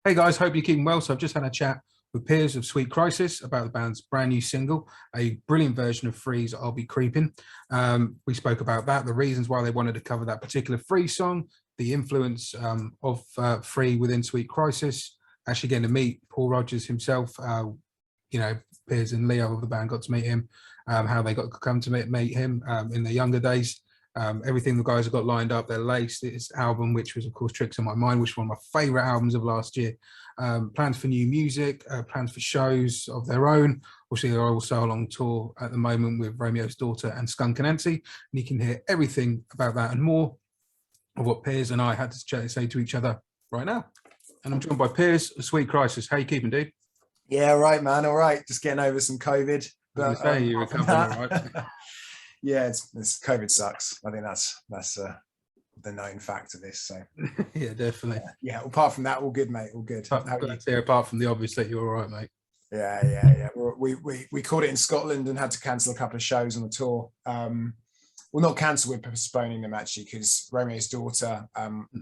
Hey guys, hope you're keeping well. So I've just had a chat with Piers of Sweet Crisis about the band's brand new single, a brilliant version of Free's I'll Be Creepin. We spoke about that, the reasons why they wanted to cover that particular Free song, the influence of Free within Sweet Crisis, actually getting to meet Paul Rodgers himself. Piers and Leo of the band got to meet him, how they got to come to meet him in their younger days. Everything the guys have got lined up, their latest album, which was of course Tricks on My Mind, which was one of my favorite albums of last year. Plans for new music, plans for shows of their own. Obviously they're also on tour at the moment with Romeo's Daughter and Skunk Anansie, and you can hear everything about that and more of what Piers and I had to say to each other right now. And I'm joined by Piers of Sweet Crisis. How you keeping, dude? Yeah, right, man. All right. Just getting over some COVID. But you're recovering all right. Yeah, it's COVID sucks. I think that's the known fact of this. So yeah, definitely. Yeah. Apart from that, all good, mate. All good. Apart from the obvious that you're all right, mate. Yeah. We caught it in Scotland and had to cancel a couple of shows on the tour. Well, not cancel, we're postponing them actually because Romeo's Daughter,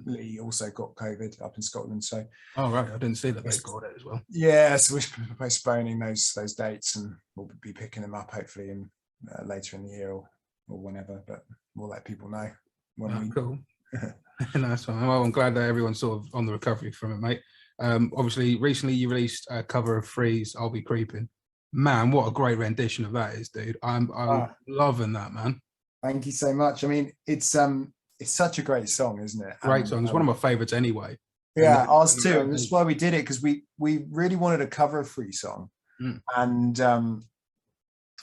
Lee, also got COVID up in Scotland. So oh right, I didn't see that they got it as well. Yeah, so we're postponing those dates, and we'll be picking them up hopefully in later in the year or whenever. But we'll let people know when Cool. Nice one. Well, I'm glad that everyone's sort of on the recovery from it, mate. Obviously, recently you released a cover of Free's "I'll Be Creepin." Man, what a great rendition of that is, dude. I'm loving that, man. Thank you so much. I mean, it's such a great song, isn't it? Great song. It's one of my favorites anyway. Yeah, ours too. And that's why we did it, because we really wanted to cover a Free song. And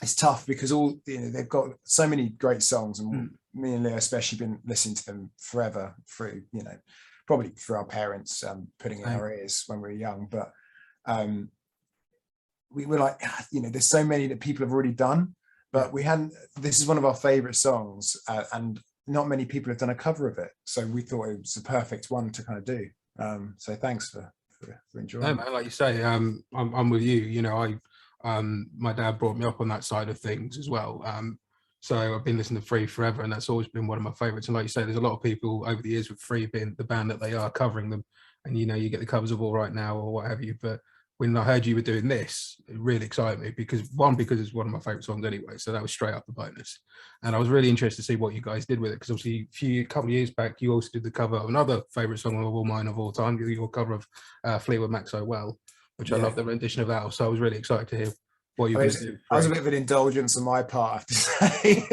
it's tough because they've got so many great songs, and me and Leo especially been listening to them forever through, probably through our parents putting it in our ears when we were young. But we were like, there's so many that people have already done. But we hadn't. This is one of our favorite songs, and not many people have done a cover of it. So we thought it was the perfect one to kind of do. So thanks for enjoying. No, man, like you say, I'm with you. My dad brought me up on that side of things as well. So I've been listening to Free forever, and that's always been one of my favorites. And like you say, there's a lot of people over the years with Free being the band that they are covering them, and you get the covers of All Right Now or what have you. But when I heard you were doing this, it really excited me because it's one of my favorite songs anyway. So that was straight up the bonus. And I was really interested to see what you guys did with it, because obviously a couple of years back, you also did the cover of another favorite song of all mine of all time, your cover of Fleetwood Mac So Well, which I love the rendition of that. So I was really excited to hear what you guys did. That was a bit of an indulgence on my part, I have to say.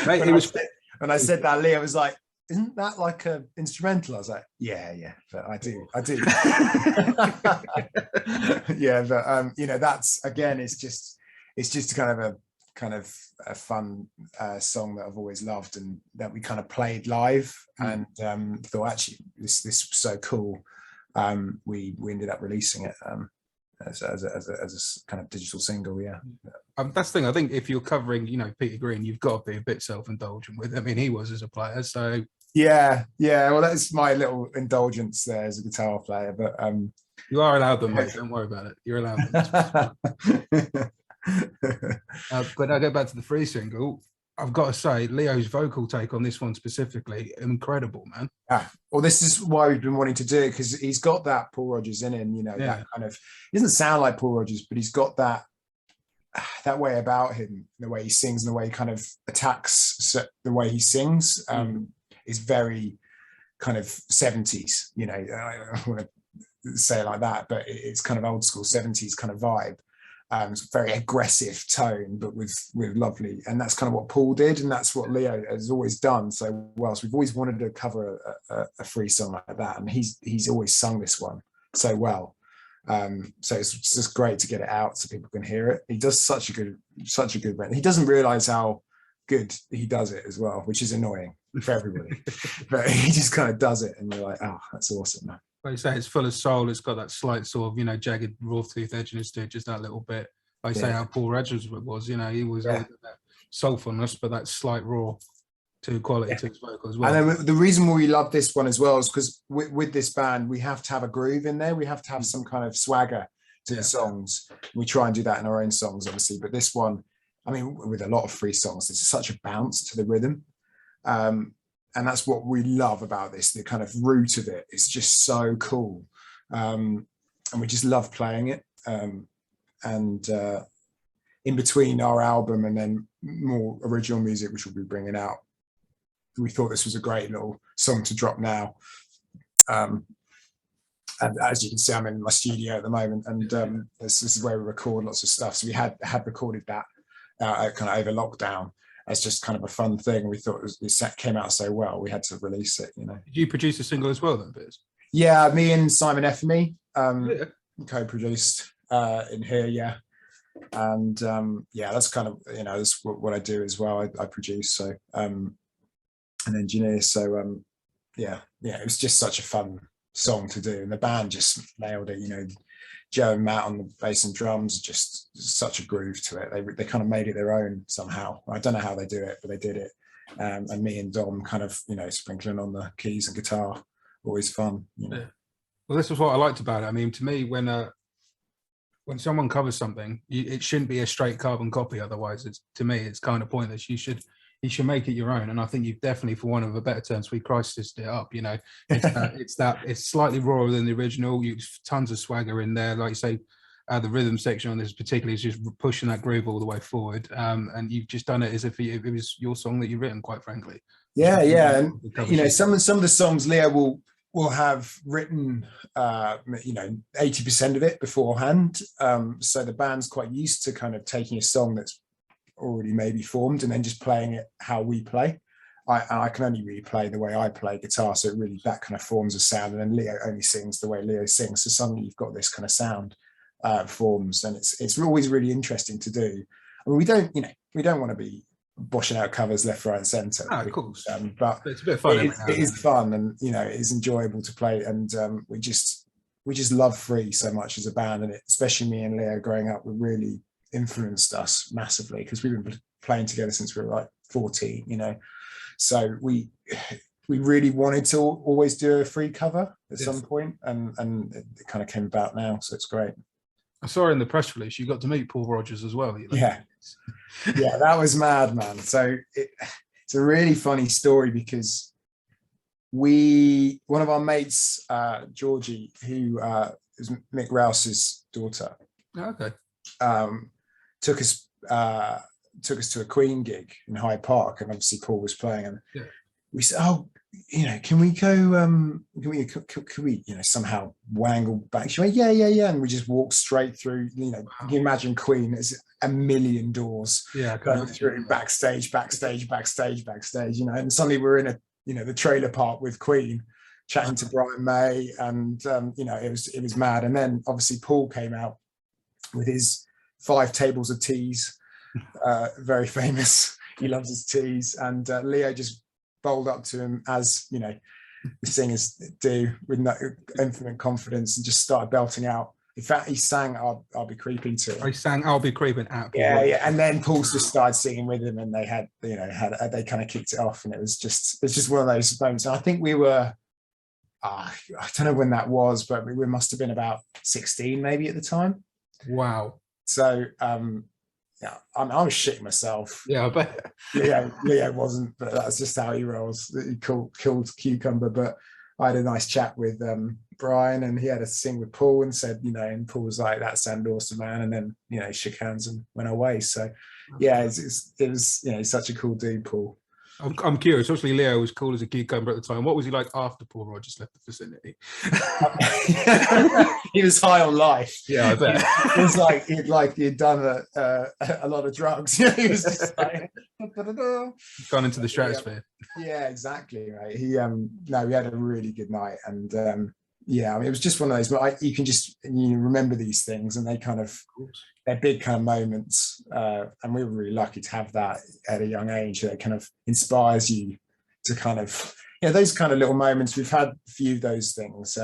Mate, when I said that, Leo was like, isn't that like an instrumental? I was like, yeah, but I do. Yeah, but that's, again, it's just kind of a fun song that I've always loved, and that we kind of played live, and thought actually this was so cool. We ended up releasing it as a kind of digital single. That's the thing. I think if you're covering Peter Green, you've got to be a bit self-indulgent with it. I mean, he was as a player, so yeah, well, that's my little indulgence there as a guitar player. But you are allowed them, mate. Don't worry about it, you're allowed them. But I go back to the Free single. I've got to say, Leo's vocal take on this one specifically, incredible, man. Well, this is why we've been wanting to do it, because he's got that Paul Rodgers in him, that kind of, he doesn't sound like Paul Rodgers, but he's got that way about him, the way he sings and the way he kind of attacks the way he sings is very kind of 70s, I don't want to say it like that, but it's kind of old school 70s kind of vibe. It's a very aggressive tone, but with lovely, and that's kind of what Paul did, and that's what Leo has always done so well. So we've always wanted to cover a Free song like that, and he's always sung this one so well. So it's just great to get it out so people can hear it. He does such a good rent. He doesn't realize how good he does it as well, which is annoying for everybody. But he just kind of does it, and you're like, oh, that's awesome, man. Like you say, it's full of soul. It's got that slight sort of, jagged raw tooth edginess to it, just that little bit. Like you say, how Paul Rodgers was, he was always that soulfulness, but that slight raw to quality to his vocal as well. And then the reason why we love this one as well is because with this band, we have to have a groove in there. We have to have some kind of swagger to the songs. We try and do that in our own songs, obviously. But this one, I mean, with a lot of Free songs, there's such a bounce to the rhythm. And that's what we love about this, the kind of root of it is just so cool. and we just love playing it. And in between our album and then more original music, which we'll be bringing out, we thought this was a great little song to drop now. And as you can see, I'm in my studio at the moment, and this is where we record lots of stuff. So we had recorded that kind of over lockdown as just kind of a fun thing. We thought it came out so well, we had to release it. You know. Did you produce a single as well then, Piers? Yeah, me and Simon Effamy co-produced in here. Yeah, and yeah, that's kind of, you know, that's what I do as well. I produce, so an engineer. So yeah, it was just such a fun song to do, and the band just nailed it. You know, Joe and Matt on the bass and drums, just such a groove to it. They kind of made it their own somehow. I don't know how they do it, but they did it. And me and Dom kind of, you know, sprinkling on the keys and guitar, always fun. You know? Yeah. Well, this was what I liked about it. I mean, to me, when someone covers something, it shouldn't be a straight carbon copy. Otherwise, to me, it's kind of pointless. You should make it your own. And I think you've definitely, for one of a better term, Sweet Crisis it up. You know, it's slightly rawer than the original. Tons of swagger in there. Like you say, the rhythm section on this particularly is just pushing that groove all the way forward. And you've just done it as if it was your song that you've written, quite frankly. Yeah. And you know, some of the songs Leo will have written, you know, 80% of it beforehand. So the band's quite used to kind of taking a song that's already maybe formed and then just playing it how we play. I can only really play the way I play guitar, so it really, that kind of forms a sound, and then Leo only sings the way Leo sings, so suddenly you've got this kind of sound forms, and it's always really interesting to do. I mean, we don't want to be boshing out covers left, right and centre. Of course, but it's a bit of fun. It is fun, and you know, it is enjoyable to play, and we just love Free so much as a band, and especially me and Leo growing up, we really influenced us massively, because we've been playing together since we were like 14, you know. So we really wanted to always do a Free cover at some point, and it kind of came about now, so it's great. I saw in the press release you got to meet Paul Rodgers as well. Yeah, that was mad, man. So it's a really funny story, because one of our mates, Georgie, who is Mick Rouse's daughter, took us to a Queen gig in Hyde Park, and obviously Paul was playing, and we said, oh, you know, can we go, can we, you know, somehow wangle back? She went, yeah, and we just walked straight through, you know. Wow. You imagine Queen, there's a million doors going through, backstage, you know, and suddenly we're in the trailer park with Queen, chatting to Brian May, and you know, it was mad. And then obviously Paul came out with his 5 tables of teas, very famous. He loves his teas, and Leo just bowled up to him, as you know, the singers do, with no infinite confidence, and just started belting out. In fact, he sang "I'll Be Creepin" to him. He sang "I'll Be Creepin" at Paul. Yeah, and then Paul just started singing with him, and they had they kind of kicked it off, and it's just one of those moments. And I think we were, I don't know when that was, but we must have been about 16 maybe at the time. Wow. So yeah, I was shitting myself. Yeah, I bet. Leo wasn't, but that's just how he rolls. He killed Cucumber. But I had a nice chat with Brian, and he had a sing with Paul, and said, you know, and Paul was like, "That sounded awesome, man." And then, you know, shook hands and went away. So yeah, it was, you know, he's such a cool dude, Paul. I'm curious. Obviously, Leo was cool as a cucumber at the time. What was he like after Paul Rodgers left the vicinity? He was high on life. Yeah, I bet. It was like he'd done a lot of drugs. He was just like gone into the stratosphere. Yeah, exactly. Right. We had a really good night, and yeah, I mean, it was just one of those. But you can remember these things, and they're big kind of moments, and we were really lucky to have that at a young age. That kind of inspires you to kind of, you know, those kind of little moments. We've had a few of those things.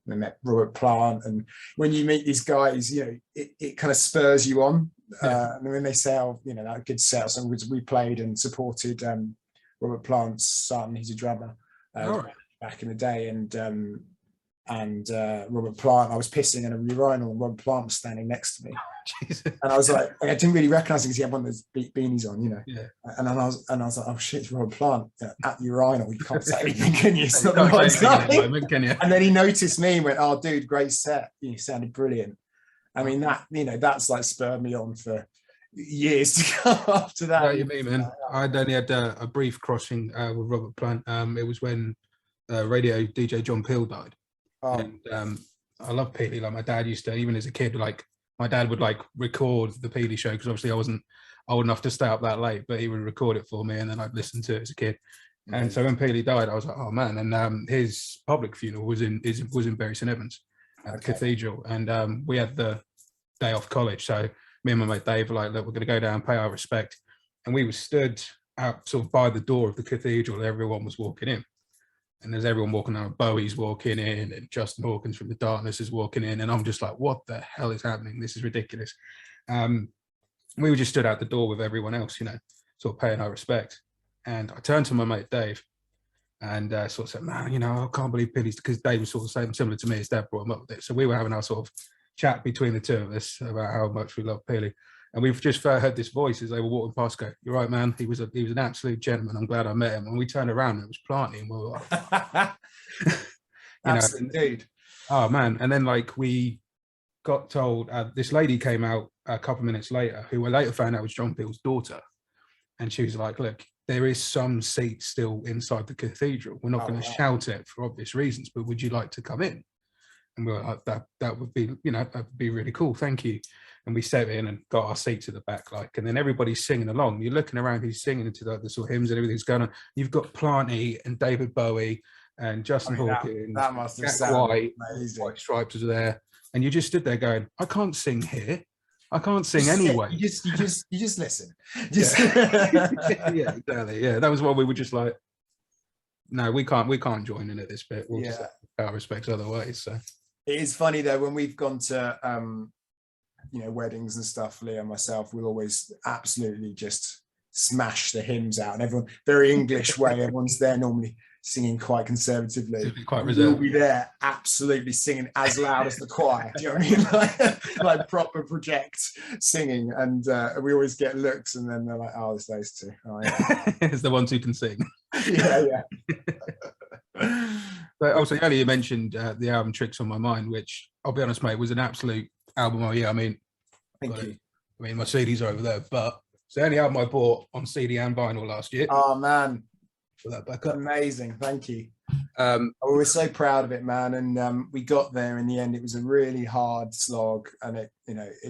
We met Robert Plant, and when you meet these guys, you know, it kind of spurs you on. And when they say, oh, you know, that good sales, and we played and supported Robert Plant's son. He's a drummer back in the day, and and Robert Plant. I was pissing in a urinal, and Robert Plant was standing next to me. Jesus. And I was like, I didn't really recognize him because he had one of those beanies on, Yeah. And then I was like, oh shit, it's Robert Plant at the urinal. You can't say anything, can you? It's not the Can't right say anything at the time. moment, can you? And then he noticed me and went, oh, dude, great set. You sounded brilliant. I mean, that, that's like spurred me on for years to come after that. Yeah, you mean, man. I'd only had a brief crossing with Robert Plant. It was when radio DJ John Peel died. Oh. And I love Peely. Like my dad used to, even as a kid, like my dad would like record the Peely show because obviously I wasn't old enough to stay up that late, but he would record it for me and then I'd listen to it as a kid. Mm-hmm. And so when Peely died, I was like, oh man. And his public funeral was in Bury St Evans at the cathedral, and we had the day off college, so me and my mate Dave were like, look, we're going to go down, pay our respect. And we were stood out sort of by the door of the cathedral. Everyone was walking in. And there's everyone walking out. Bowie's walking in, and Justin Hawkins from The Darkness is walking in. And I'm just like, what the hell is happening? This is ridiculous. We were just stood out the door with everyone else, sort of paying our respect. And I turned to my mate Dave and sort of said, man, I can't believe Peely's, because Dave was sort of saying similar to me. His dad brought him up with it. So we were having our sort of chat between the two of us about how much we love Peely, and we've just heard this voice as they were walking past go, you're right, man, he was an absolute gentleman, I'm glad I met him. And we turned around and it was Planty, and we were like absolute dude. Oh man. And then like we got told, this lady came out a couple of minutes later who I later found out was John Peel's daughter, and she was like, look, there is some seats still inside the cathedral, we're not going to shout it for obvious reasons, but would you like to come in? And we were like, that would be, that would be really cool. Thank you. And we sat in and got our seats at the back, and then everybody's singing along. You're looking around, who's singing into the sort of hymns and everything's going on. You've got Planty and David Bowie and Justin Hawkins. That must have sounded amazing. White Stripes was there. And you just stood there going, I can't sing here. I can't sing anyway. You just listen. Yeah, exactly. Yeah, that was what we were just like, no, we can't join in at this bit. We'll just pay our respects other ways. So. It is funny though, when we've gone to weddings and stuff, Leah and myself, we'll always absolutely just smash the hymns out, and everyone, very English way, everyone's there normally singing quite conservatively. Quite reserved. We'll be there absolutely singing as loud as the choir. Do you know what I mean? like proper project singing, and we always get looks, and then they're like, oh, it's those two. Oh, yeah. It's the ones who can sing. Yeah. But also, earlier you mentioned the album Tricks on My Mind, which I'll be honest, mate, was an absolute album of the year. I mean, thank you. I mean, my CDs are over there, but it's the only album I bought on CD and vinyl last year. Oh man, for that backup. Amazing, thank you. We were so proud of it, man, and we got there in the end. It was a really hard slog, and it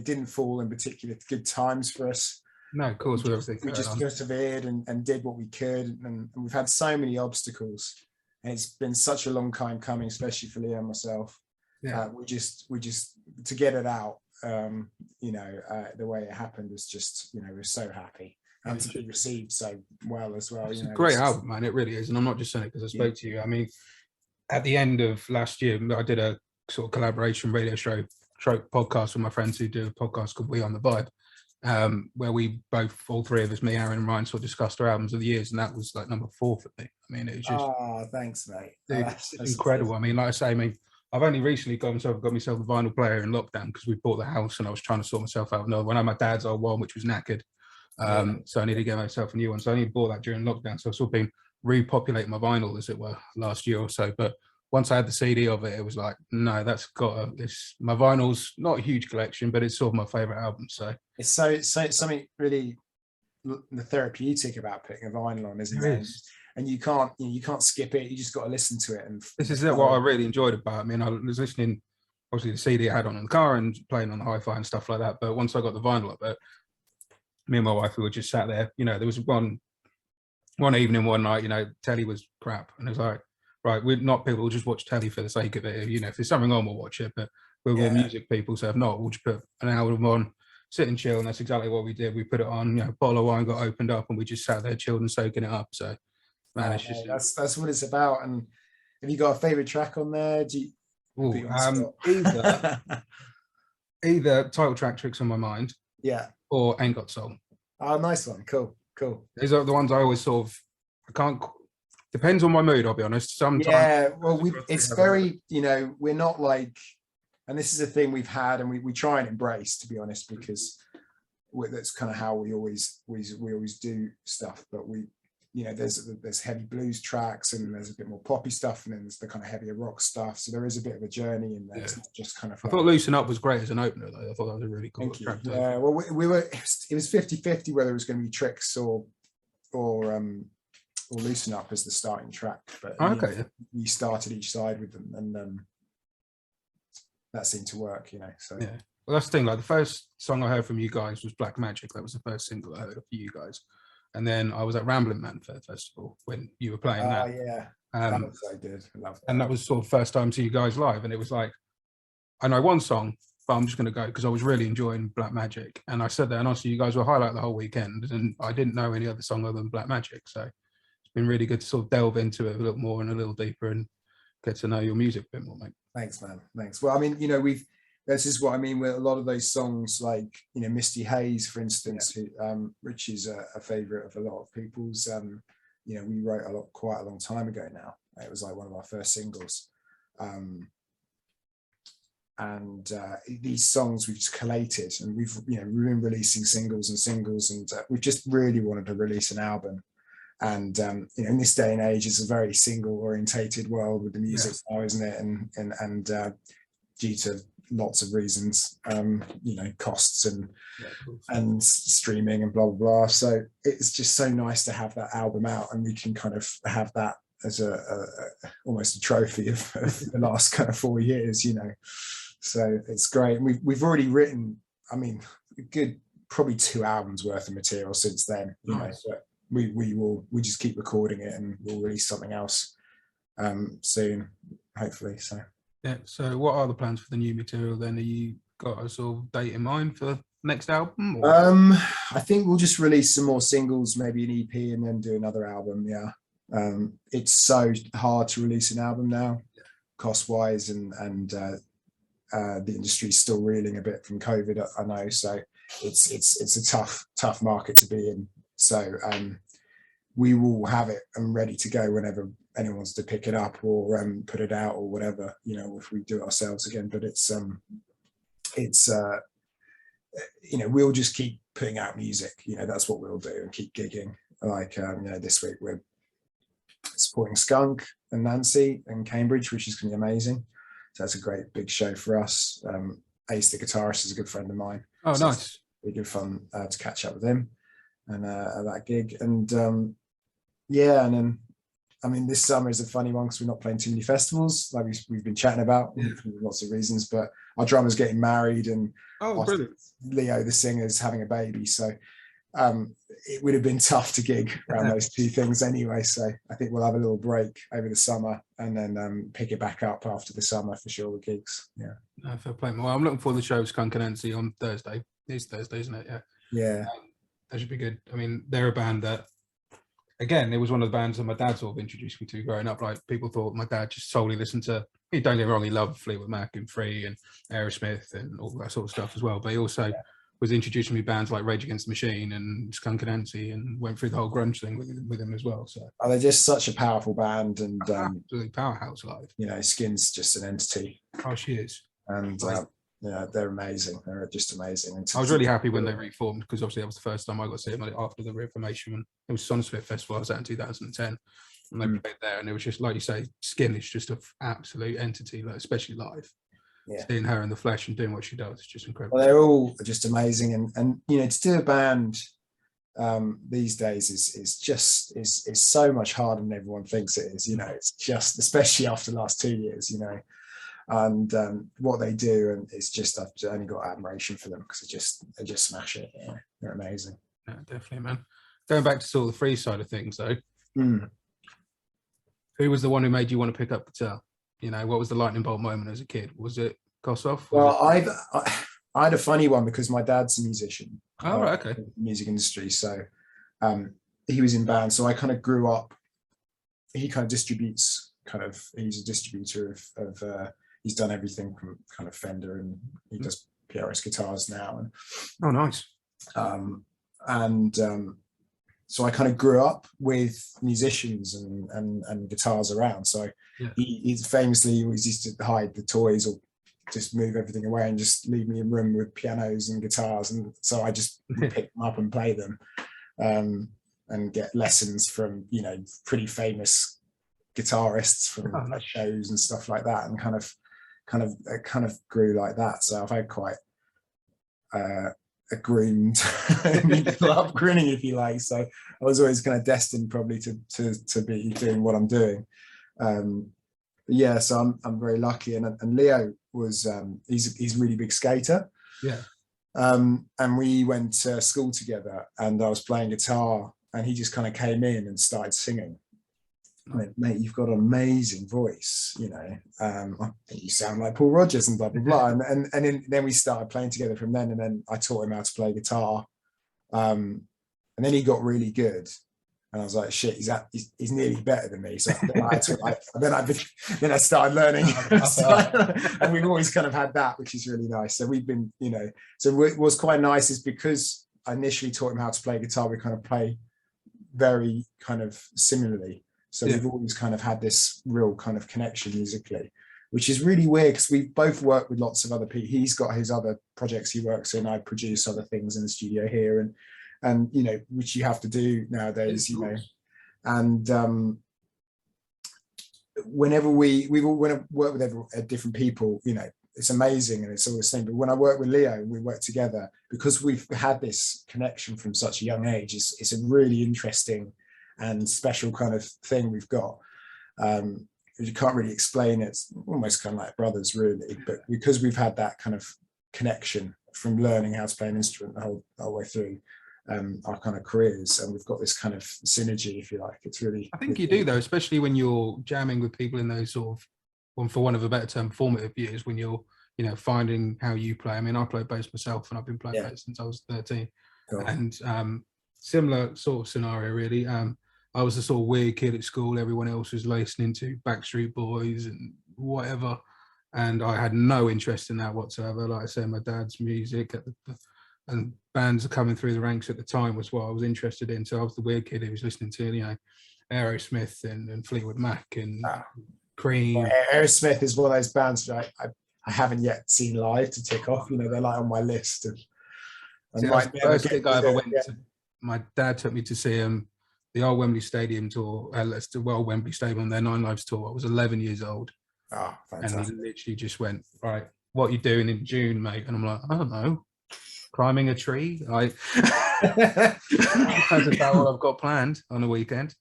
didn't fall in particular good times for us. No, of course, we just persevered and did what we could, and we've had so many obstacles. And it's been such a long time coming, especially for Leah and myself. Yeah. We just to get it out, the way it happened was just, we're so happy, and to be received so well as well. It's a great album, man. It really is. And I'm not just saying it because I spoke to you. I mean, at the end of last year, I did a sort of collaboration radio show podcast with my friends who do a podcast called We on the Vibe, where we both, all three of us, me, Aaron, and Ryan, sort of discussed our albums of the years, and that was like number 4 for me. I mean, it was just, oh, thanks, mate. It's incredible. I mean, like I say, I've only recently got myself a vinyl player in lockdown because we bought the house and I was trying to sort myself out another one. I had my dad's old one, which was knackered, so I needed to get myself a new one. So I only bought that during lockdown. So I've sort of been repopulating my vinyl, as it were, last year or so. But once I had the CD of it, it was like, no, that's got this. My vinyl's not a huge collection, but it's sort of my favorite album. So it's so something really therapeutic about putting a vinyl on, isn't it? And you can't skip it. You just got to listen to it. And this is what I really enjoyed about it. I mean, I was listening, obviously the CD I had on in the car and playing on the hi-fi and stuff like that. But once I got the vinyl up, me and my wife, we were just sat there. There was one evening, one night, telly was crap, and it was like, right, we're not people who just watch telly for the sake of it. If there's something on, we'll watch it. But we're all music people, so if not, we'll just put an album on, sit and chill, and that's exactly what we did. We put it on. Bottle of wine got opened up, and we just sat there, chilled, and soaking it up. So. Man, it's just, that's what it's about. And have you got a favorite track on there? Either title track Tricks on My Mind, or Ain't Got Soul. Oh, nice one. Cool. These are the ones I always I can't Depends on my mood, I'll be honest. Sometimes, Yeah, well, it's very, you know, we're not like, and this is a thing we've had, and we try and embrace, to be honest, because that's kind of how we always do stuff. But we, you know, there's heavy blues tracks, and there's a bit more poppy stuff, and then there's the kind of heavier rock stuff. So there is a bit of a journey in there. Yeah. It's not just kind of. I thought "Loosen Up" was great as an opener, though. I thought that was a really cool track. Yeah, well, we were. It was 50-50 whether it was going to be Tricks or "Loosen Up" as the starting track. But okay, yeah, we started each side with them, and that seemed to work, you know. So yeah, well, that's the thing. Like, the first song I heard from you guys was "Black Magic." That was the first single I heard of you guys. And then I was at Ramblin' Man Fair Festival when you were playing that. Oh yeah, that was so good. I love that. And that was sort of first time to you guys live, and it was like, I know one song, but I'm just going to go because I was really enjoying Black Magic. And I said that, and honestly, you guys were highlight the whole weekend, and I didn't know any other song other than Black Magic. So it's been really good to sort of delve into it a little more and a little deeper and get to know your music a bit more, mate. Thanks, man. Thanks. Well, I mean, you know, this is what I mean with a lot of those songs, like, you know, Misty Haze, for instance, which is a favorite of a lot of people's. You know, we wrote quite a long time ago now. It was like one of our first singles. And these songs we've just collated, and we've been releasing singles, and we've just really wanted to release an album. And you know, in this day and age, it's a very single orientated world with the music now, isn't it? And due to lots of reasons, you know, costs and streaming and blah blah blah. So it's just so nice to have that album out, and we can kind of have that as almost a trophy of the last kind of 4 years, you know. So it's great. And we've already written, I mean, a good probably 2 albums worth of material since then, you know. But we just keep recording it, and we'll release something else soon, hopefully. So yeah. So what are the plans for the new material then? Are you got a sort of date in mind for next album? Or? I think we'll just release some more singles, maybe an EP, and then do another album. Yeah. It's so hard to release an album now, cost wise, and the industry's still reeling a bit from COVID, I know. So it's a tough market to be in. So we will have it and ready to go whenever anyone wants to pick it up or put it out or whatever, you know, if we do it ourselves again. But it's you know, we'll just keep putting out music, you know, that's what we'll do, and keep gigging. Like you know, this week we're supporting Skunk Anansie in Cambridge, which is going to be amazing. So that's a great big show for us. Ace, the guitarist, is a good friend of mine. Oh, so nice. It'll be good fun to catch up with him and at that gig. And yeah, and then I mean, this summer is a funny one because we're not playing too many festivals, like we've been chatting about for lots of reasons. But our drummer's getting married, and Leo, the singer's having a baby. So it would have been tough to gig around those 2 things anyway. So I think we'll have a little break over the summer, and then pick it back up after the summer for sure with gigs. Yeah. No, fair play. Well, I'm looking for the show Skunk Anansie on Thursday. It's Thursday, isn't it? Yeah. Yeah. That should be good. I mean, they're a band that, again, it was one of the bands that my dad sort of introduced me to growing up. Like, people thought my dad just solely listened to, don't get me wrong, he loved Fleetwood Mac and Free and Aerosmith and all that sort of stuff as well. But he also was introducing me bands like Rage Against the Machine and Skunk Anansie, and went through the whole grunge thing with him as well. So they're just such a powerful band, and absolutely powerhouse live. You know, Skin's just an entity. Oh, she is. And yeah, they're amazing. They're just amazing. And I was really happy when they reformed, because obviously that was the first time I got to see them after the reformation. When it was Sonsplit Festival, I was at in 2010, and they played there, and it was just like you say, Skin is just an absolute entity, like, especially live. Yeah. Seeing her in the flesh and doing what she does, it's just incredible. Well, they're all just amazing, and you know, to do a band these days is so much harder than everyone thinks it is. You know, it's just, especially after the last 2 years, you know. And what they do, and it's just, I've only got admiration for them, because they just smash it. Yeah, they're amazing. Yeah, definitely, man. Going back to sort of the free side of things, though, who was the one who made you want to pick up guitar? You know, what was the lightning bolt moment as a kid? Was it Kossoff? Well, I had a funny one, because my dad's a musician. Oh, right, okay. In the music industry, so he was in bands. So I kind of grew up. He kind of distributes. He's a distributor of he's done everything from kind of Fender, and he does PRS guitars now. And oh, nice. so I kind of grew up with musicians and guitars around. So he's famously always used to hide the toys or just move everything away and just leave me in a room with pianos and guitars. And so I just pick them up and play them, and get lessons from, you know, pretty famous guitarists from shows and stuff like that, and kind of grew like that. So I've had quite a groomed musical upbringing, if you like. So I was always kind of destined probably to be doing what I'm doing. Yeah, so I'm very lucky. And Leo was he's a really big skater. Yeah. And we went to school together, and I was playing guitar, and he just kind of came in and started singing. I went, mate, you've got an amazing voice, you know. I think you sound like Paul Rodgers and blah blah blah. And then we started playing together from then. And then I taught him how to play guitar, and then he got really good. And I was like, shit, he's nearly better than me. So then I started learning. And we've always kind of had that, which is really nice. So we've been, you know, so what was quite nice is because I initially taught him how to play guitar, we kind of play very kind of similarly. So we've always kind of had this real kind of connection musically, which is really weird because we both work with lots of other people. He's got his other projects he works in. I produce other things in the studio here, and you know, which you have to do nowadays, you know. And whenever we've all when I work with different people, you know, it's amazing and it's all the same. But when I work with Leo, we work together because we've had this connection from such a young age. It's a really interesting and special kind of thing we've got. You can't really explain it. It's almost kind of like brothers, really. But because we've had that kind of connection from learning how to play an instrument the whole way through our kind of careers, and we've got this kind of synergy, if you like. It's really, I think you do, though, especially when you're jamming with people in those sort of, well, for want of a better term, formative years, when you're, you know, finding how you play. I mean, I play bass myself, and I've been playing bass since I was 13. Cool. And similar sort of scenario, really. I was the sort of weird kid at school. Everyone else was listening to Backstreet Boys and whatever, and I had no interest in that whatsoever. Like I say, my dad's music and bands are coming through the ranks at the time was what I was interested in. So I was the weird kid who was listening to, you know, Aerosmith and Fleetwood Mac and Cream. Well, Aerosmith is one of those bands that I haven't yet seen live to tick off. You know, they're like on my list. See, the first gig I ever went to, my dad took me to see the old Wembley Stadium tour, Wembley Stadium, their Nine Lives tour. I was 11 years old. Oh, fantastic. And he literally just went, right, what are you doing in June, mate? And I'm like, I don't know, climbing a tree. That's about all I've got planned on the weekend.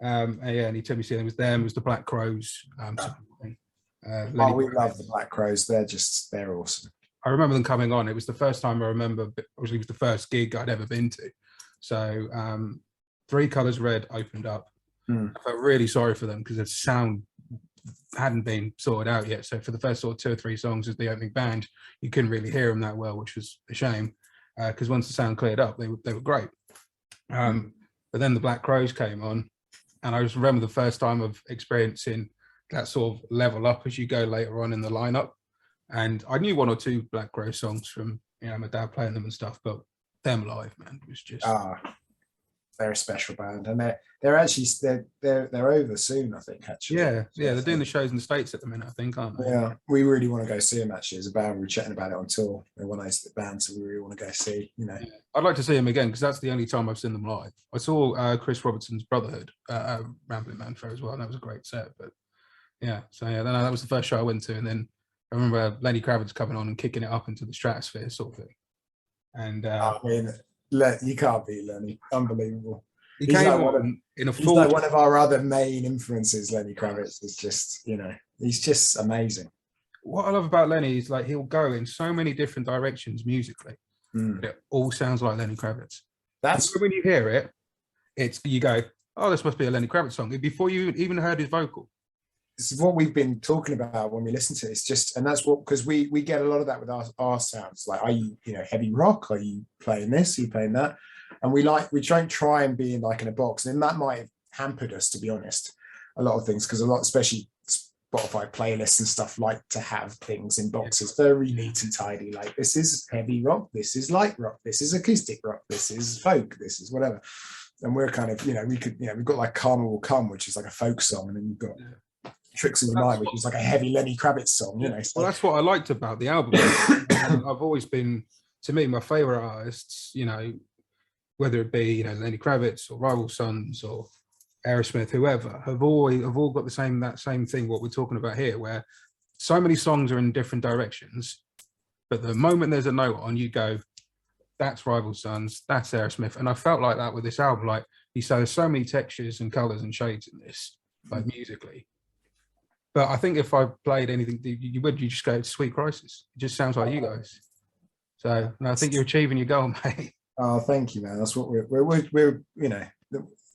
And he took me to see them. It was them, it was the Black Crows. We love the Black Crows. They're awesome. I remember them coming on. It was the first time I remember, obviously it was the first gig I'd ever been to. So Three Colours Red opened up. I felt really sorry for them because the sound hadn't been sorted out yet. So for the first sort of 2 or 3 songs as the opening band, you couldn't really hear them that well, which was a shame because once the sound cleared up, they were great. But then the Black Crows came on, and I just remember the first time of experiencing that sort of level up as you go later on in the lineup. And I knew 1 or 2 Black Crows songs from, you know, my dad playing them and stuff, but them live, man, was just they're a special band, and they're actually they're over soon, I think. Actually, yeah, they're doing the shows in the States at the minute, I think, aren't they? Yeah, we really want to go see them. Actually, as a band, we were chatting about it on tour. They're one of those bands that we really want to go see. You know, I'd like to see them again because that's the only time I've seen them live. I saw Chris Robertson's Brotherhood, Rambling Man Show as well, and that was a great set. But yeah, so yeah, that was the first show I went to, and then I remember Lenny Kravitz coming on and kicking it up into the stratosphere, sort of thing. And I mean, you can't beat Lenny. Unbelievable. He's like one of our other main influences. Lenny Kravitz is just, you know, he's just amazing. What I love about Lenny is like he'll go in so many different directions musically. But it all sounds like Lenny Kravitz. That's when you hear it, you go, oh, this must be a Lenny Kravitz song before you even heard his vocal. This is what we've been talking about when we listen to it. It's just, and that's what, because we get a lot of that with our sounds. Like, are you, you know, heavy rock? Are you playing this? Are you playing that? And we don't try and be in like in a box. And that might have hampered us, to be honest, a lot of things, because especially Spotify playlists and stuff, like to have things in boxes, very neat and tidy. Like, this is heavy rock, this is light rock, this is acoustic rock, this is folk, this is whatever. and we're kind of, we could, we've got like Karma Will Come, which is like a folk song, and then you've got Tricks in Your Mind, which is like a heavy Lenny Kravitz song, So. Well, that's what I liked about the album. I've always been, to me, my favorite artists, whether it be, Lenny Kravitz or Rival Sons or Aerosmith, whoever, have all got that same thing, what we're talking about here, where so many songs are in different directions, but the moment there's a note on, you go, that's Rival Sons, that's Aerosmith. And I felt like that with this album. Like, you say there's so many textures and colors and shades in this, like musically. But I think if I played anything, you just go to Sweet Crisis. It just sounds like you guys. So I think you're achieving your goal, mate. Oh, thank you, man. That's what we're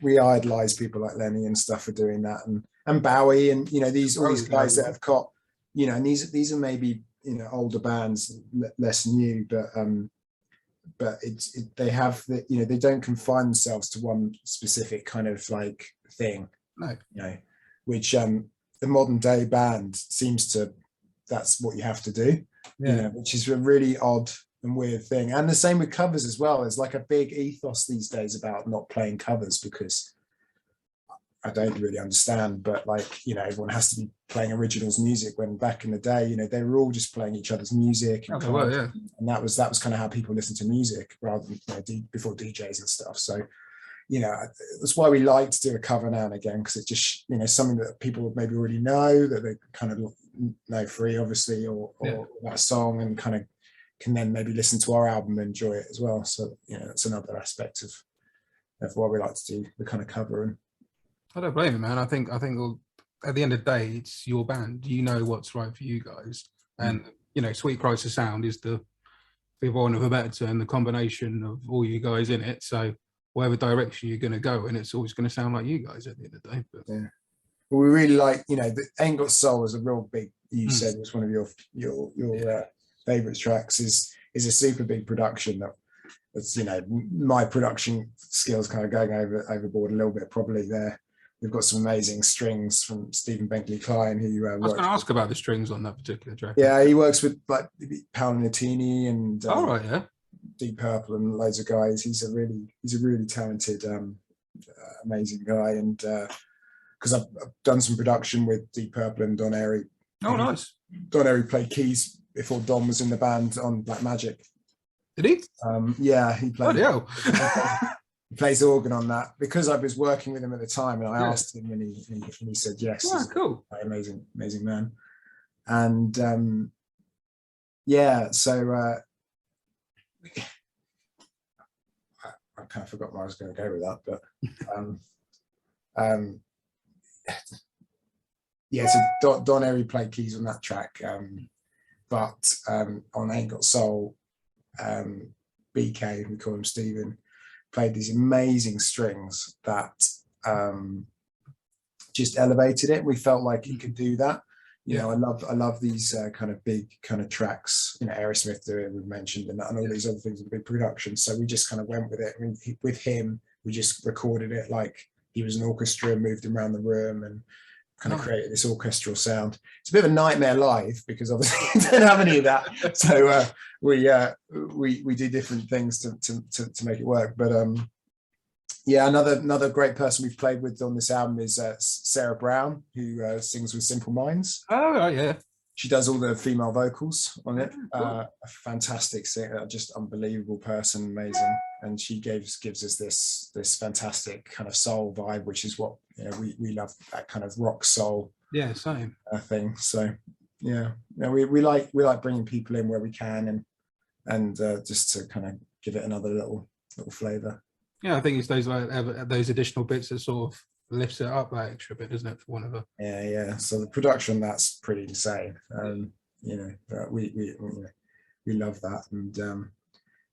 we idolize people like Lenny and stuff for doing that, and Bowie, and all these guys that have got, and these are maybe older bands, less new, but they have they don't confine themselves to one specific kind of like thing. No. Which the modern day band seems to, that's what you have to do. Which is a really odd and weird thing. And the same with covers as well. There's like a big ethos these days about not playing covers, because I don't really understand, but like, everyone has to be playing originals music, when back in the day, they were all just playing each other's music. And, and that was kind of how people listened to music, rather than before DJs and stuff. So, that's why we like to do a cover now and again, because it just, something that people would maybe already know, that they kind of know free, obviously, or that song, and kind of can then maybe listen to our album and enjoy it as well. So, that's another aspect of why we like to do the kind of cover. And I don't blame you, man. I think at the end of the day, it's your band. You know what's right for you guys. And, Sweet Crisis sound is for want of a better term, the combination of all you guys in it. So whatever direction you're going to go, and it's always going to sound like you guys at the end of the day. But yeah, well, we really like, the Ain't Got Soul is a real big, you said was one of your favorite tracks, is a super big production. That's my production skills kind of going overboard a little bit probably there. We've got some amazing strings from Stephen Bentley Klein, who I was going to ask about the strings on that particular track. Yeah, he works with like Paolo Nutini and Deep Purple and loads of guys. He's a really talented, amazing guy. And because I've done some production with Deep Purple and Don Airey. Oh, nice. Don Airey played keys before Don was in the band on Black Magic. Did he? Yeah, he played. Bloody hell. He plays organ on that, because I was working with him at the time, and I asked him, and he said yes. Oh, cool. Amazing man. And so I kind of forgot where I was going to go with that, but so Don Airey played keys on that track, but on Ain't Got Soul, BK, we call him Stephen, played these amazing strings that just elevated it. We felt like he could do that. I love these kind of big kind of tracks. Aerosmith do it, we've mentioned, and all these other things with big production. So we just kind of went with it. I mean, with him, we just recorded it like he was an orchestra, moved him around the room, and kind of created this orchestral sound. It's a bit of a nightmare live, because obviously we don't have any of that. So we do different things to make it work. But another great person we've played with on this album is Sarah Brown, who sings with Simple Minds. Oh, right, yeah. She does all the female vocals on it. Cool. A fantastic singer, just unbelievable person, amazing. And she gives us this fantastic kind of soul vibe, which is what we love, that kind of rock soul. Yeah, same thing. So we like bringing people in where we can, and just to kind of give it another little flavor. Yeah, I think it's those additional bits that sort of lifts it up that extra bit, doesn't it, for one of them? Yeah. So the production, that's pretty insane. But we love that, and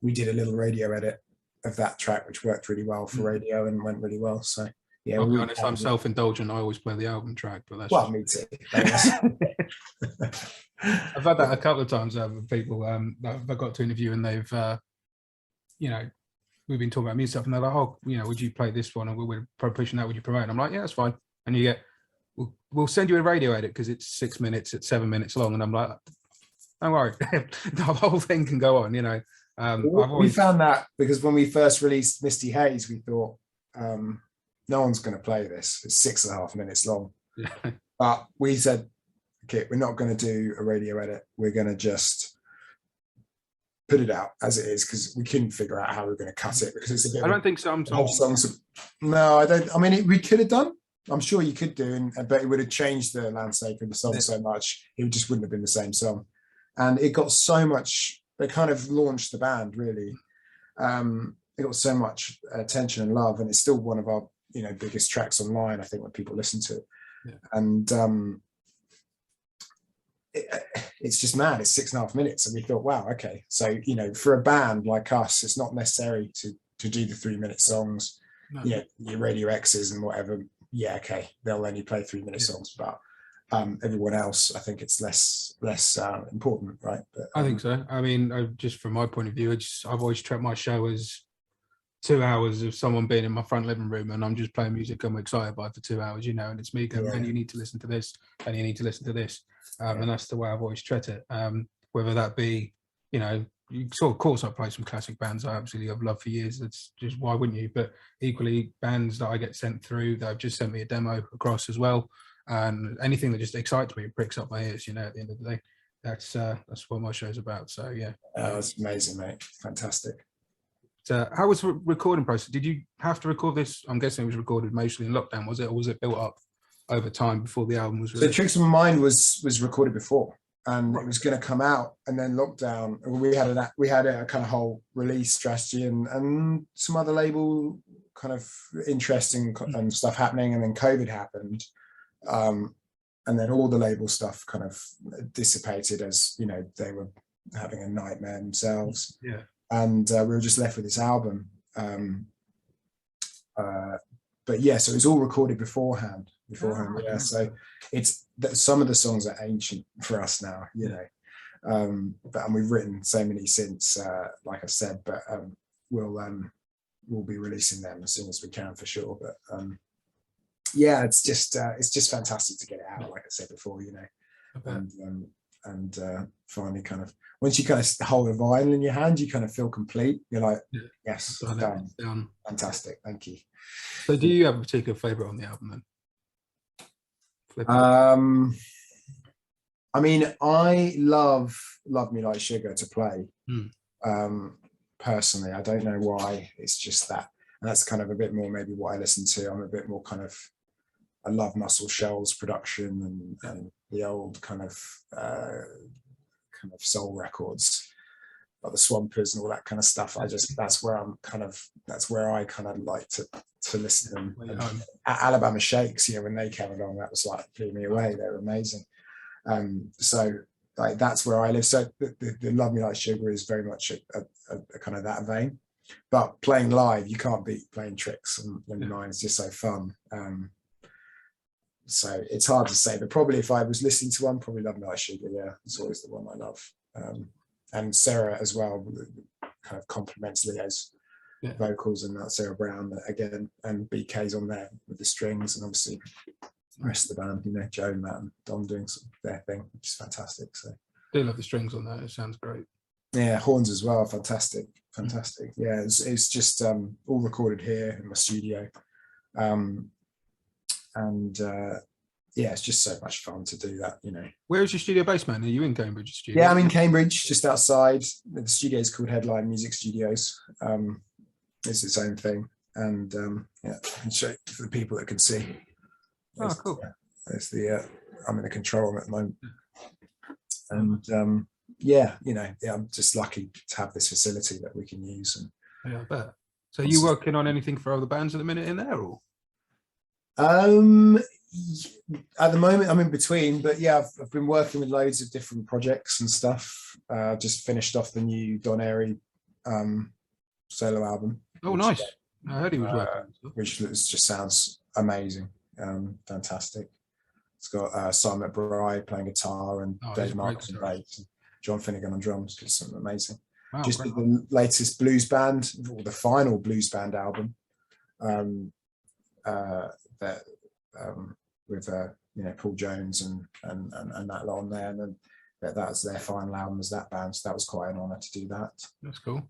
we did a little radio edit of that track, which worked really well for radio and went really well. So yeah, I'll be honest, I'm self-indulgent. I always play the album track, but that's me too. I've had that a couple of times with people that I got to interview, and they've we've been talking about music stuff, and they're like, oh, would you play this one, and we're pushing that, would you promote it? I'm like, yeah, that's fine. And you get, we'll send you a radio edit because it's 6 minutes, it's 7 minutes long, and I'm like, don't worry, the whole thing can go on. We found that because when we first released Misty Haze, we thought no one's going to play this. It's 6.5 minutes long. Yeah. But we said, okay, we're not going to do a radio edit. We're going to just put it out as it is, because we couldn't figure out how we were going to cut it, because it's a bit. I don't think some whole songs. No, I don't. I mean, we could have done. I'm sure you could do, but it would have changed the landscape of the song so much. It just wouldn't have been the same song, and it got so much. They kind of launched the band, really. It got so much attention and love, and it's still one of our biggest tracks online, I think, when people listen to it. Yeah. And it's just mad. It's 6.5 minutes, and we thought, wow, okay, so for a band like us, it's not necessary to do the 3-minute songs. No. Your Radio X's and whatever, yeah, okay, they'll only play 3-minute songs, but everyone else, I think it's less important, right? But, I think so. I mean, just from my point of view, I've always treated my show as 2 hours of someone being in my front living room and I'm just playing music I'm excited by for 2 hours, and it's me going, and you need to listen to this, and you need to listen to this. And that's the way I've always treated it. Whether that be, you sort of, course, I play some classic bands I absolutely have loved for years. That's just, why wouldn't you? But equally, bands that I get sent through that have just sent me a demo across as well. And anything that just excites me, pricks up my ears, at the end of the day. That's what my show's about. So, yeah. That's amazing, mate. Fantastic. So how was the recording process? Did you have to record this? I'm guessing it was recorded mostly in lockdown, was it? Or was it built up over time before the album was released? So Tricks of My Mind was recorded before, and it was going to come out, and then lockdown. We had a kind of whole release strategy and some other label kind of interesting and stuff happening, and then COVID happened, and then all the label stuff kind of dissipated as they were having a nightmare themselves. Yeah. And we were just left with this album. But yeah, so it was all recorded beforehand. Yeah. So it's some of the songs are ancient for us now, and we've written so many since, like I said, but we'll be releasing them as soon as we can, for sure. But yeah, it's just fantastic to get it out, like I said before, and finally, kind of, once you kind of hold a vinyl in your hand, you kind of feel complete. You're like, yes, done. Fantastic, thank you. So do you have a particular favorite on the album then? I mean, I love Me Like Sugar to play. Personally, I don't know why. It's just that, and that's kind of a bit more maybe what I listen to. I'm a bit more kind of, I love Muscle Shoals production and the old kind of soul records, like the Swampers and all that kind of stuff. That's where I kind of like to listen to them. Alabama Shakes, when they came along, that was like, blew me away. They were amazing. So like that's where I live. So the Love Me Like Sugar is very much a kind of that vein. But playing live, you can't beat playing Tricks, and Mine's just so fun. So it's hard to say, but probably if I was listening to one, probably Love Me Like Sugar. Yeah, it's always the one I love. And Sarah as well, kind of complements Leo's vocals, and that Sarah Brown again, and BK's on there with the strings, and obviously the rest of the band, Joe, Matt and Don doing their thing, which is fantastic. So I do love the strings on that. It sounds great. Yeah, horns as well. Fantastic. Yeah, it's just all recorded here in my studio. Yeah, it's just so much fun to do that, Where is your studio based, man? Are you in Cambridge studio? Yeah, I'm in Cambridge, just outside. The studio is called Headline Music Studios. It's its own thing, and yeah, I can show it for the people that can see. Cool. There's the I'm in the control room at the moment, and yeah, I'm just lucky to have this facility that we can use. And yeah, I bet. So, are you working on anything for other bands at the minute in there, or? At the moment I'm in between, but yeah, I've been working with loads of different projects and stuff. Just finished off the new Don Airy solo album. Oh, nice. I heard he was working. Which just sounds amazing. Fantastic. It's got Simon McBride playing guitar, and Dave Marcus on bass, and John Finnegan on drums. It's something amazing. Wow, just the latest blues band, or the final blues band album, that with Paul Jones and that lot on there, and then that's their final album as that band. So that was quite an honour to do that. That's cool.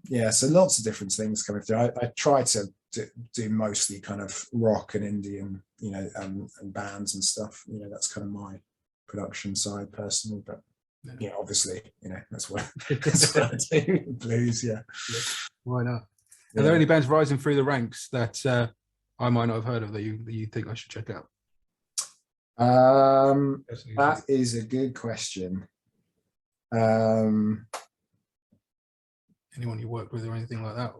Yeah, so lots of different things coming through. I try to do mostly kind of rock and indie and and bands and stuff. That's kind of my production side personally, but obviously that's what I do. Blues, yeah. Why not? Are there any bands rising through the ranks that I might not have heard of that you think I should check out? That is a good question. Anyone you worked with or anything like that?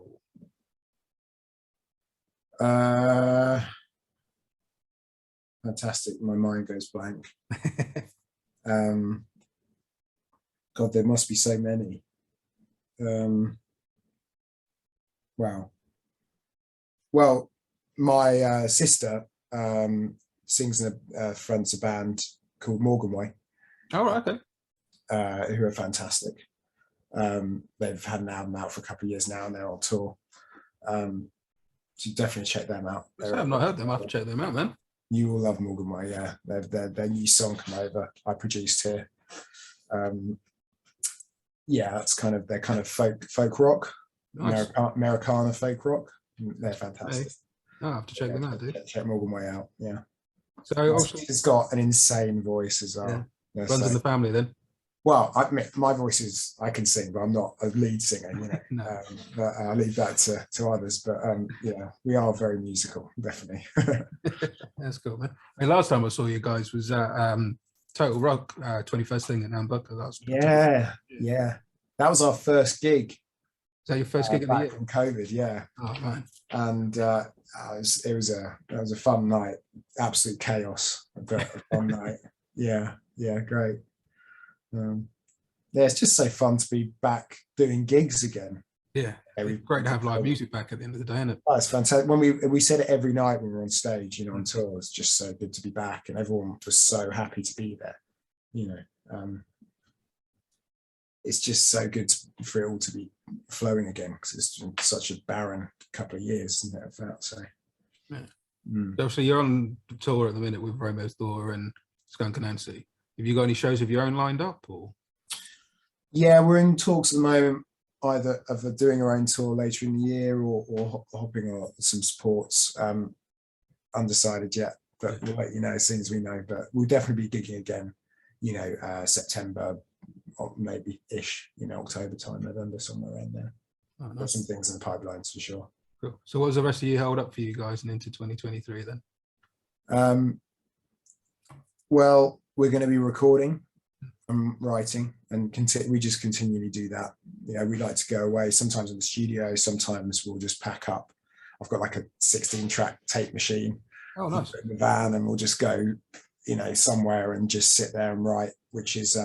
Fantastic. My mind goes blank. God, there must be so many. Wow. Well, my sister sings in fronts a band called Morgan Way. Oh, right, okay. Who are fantastic. They've had an album out for a couple of years now and they're on tour. So definitely check them out. I've not heard them. I have to check them out, man. You will love Morgan Way, yeah. Their new song come over. I produced here. Yeah, that's they're kind of folk rock, nice. Americana folk rock. They're fantastic. Hey. I'll have to check them out, dude. Check Morgan Way out, yeah. So it's got an insane voice as well. Yeah. Runs in the family then. Well, my voice is, I can sing, but I'm not a lead singer, No. But I leave that to others. But yeah, we are very musical, definitely. That's cool, man. I mean, last time I saw you guys was at Total Rock 21st thing in Hamburg. Yeah. That was our first gig. Is that your first gig of the year? From COVID, yeah. Oh, man. And that was a fun night. Absolute chaos, but a fun night. Yeah, great. Yeah, it's just so fun to be back doing gigs again. Yeah, it's great to have live music back at the end of the day, isn't it? Oh, it's fantastic. When we said it every night when we were on stage, on tour, it's just so good to be back, and everyone was so happy to be there. It's just so good for it all to be flowing again because it's been such a barren couple of years, isn't it? Of that, so. Yeah. Obviously, you're on the tour at the minute with Romeo's Door and Skunk Anansie. Have you got any shows of your own lined up, or? Yeah, we're in talks at the moment, either of doing our own tour later in the year or hopping on some supports. Undecided yet, but we'll let you know as soon as we know. But we'll definitely be gigging again, September or maybe ish, October time, November, somewhere around there. Oh, nice. Got some things in the pipelines for sure. Cool. So what does the rest of you hold up for you guys and into 2023 then? Well, we're going to be recording and writing, and we just continually do that. We like to go away, sometimes in the studio, sometimes we'll just pack up. I've got like a 16-track tape machine. Oh, nice. In the van, and we'll just go, somewhere and just sit there and write, which is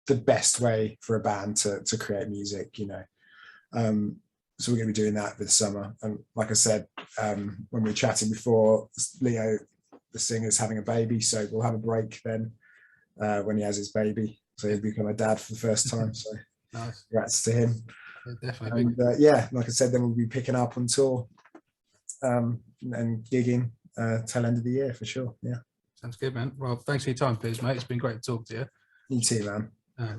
the best way for a band to create music, So we're going to be doing that this summer. And like I said, when we were chatting before, Leo, the singer's having a baby, so we'll have a break then when he has his baby. So he'll become a dad for the first time. So nice. Congrats to him. Yeah, definitely. And, yeah, like I said, then we'll be picking up on tour and gigging till end of the year for sure. Yeah. Sounds good, man. Well, thanks for your time, Piers, mate. It's been great to talk to you. You too, man.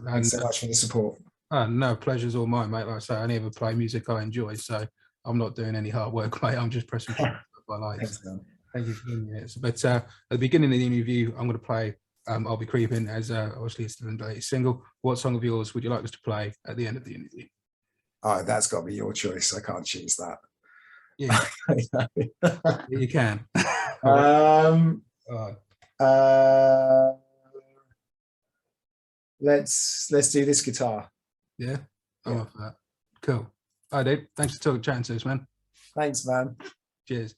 Thanks so much for the support. No, pleasure's all mine, mate. Like I say, I only ever play music I enjoy, so I'm not doing any hard work, mate. I'm just pressing stuff I like. Thank you for giving me it. But at the beginning of the interview, I'm going to play I'll Be Creepin as obviously it's the latest single. What song of yours would you like us to play at the end of the interview? Oh, that's got to be your choice. I can't choose that. Yeah, you can. Let's do this guitar. Yeah, I'm up for that. Cool. All right, Dave. Thanks for chatting to us, man. Thanks, man. Cheers.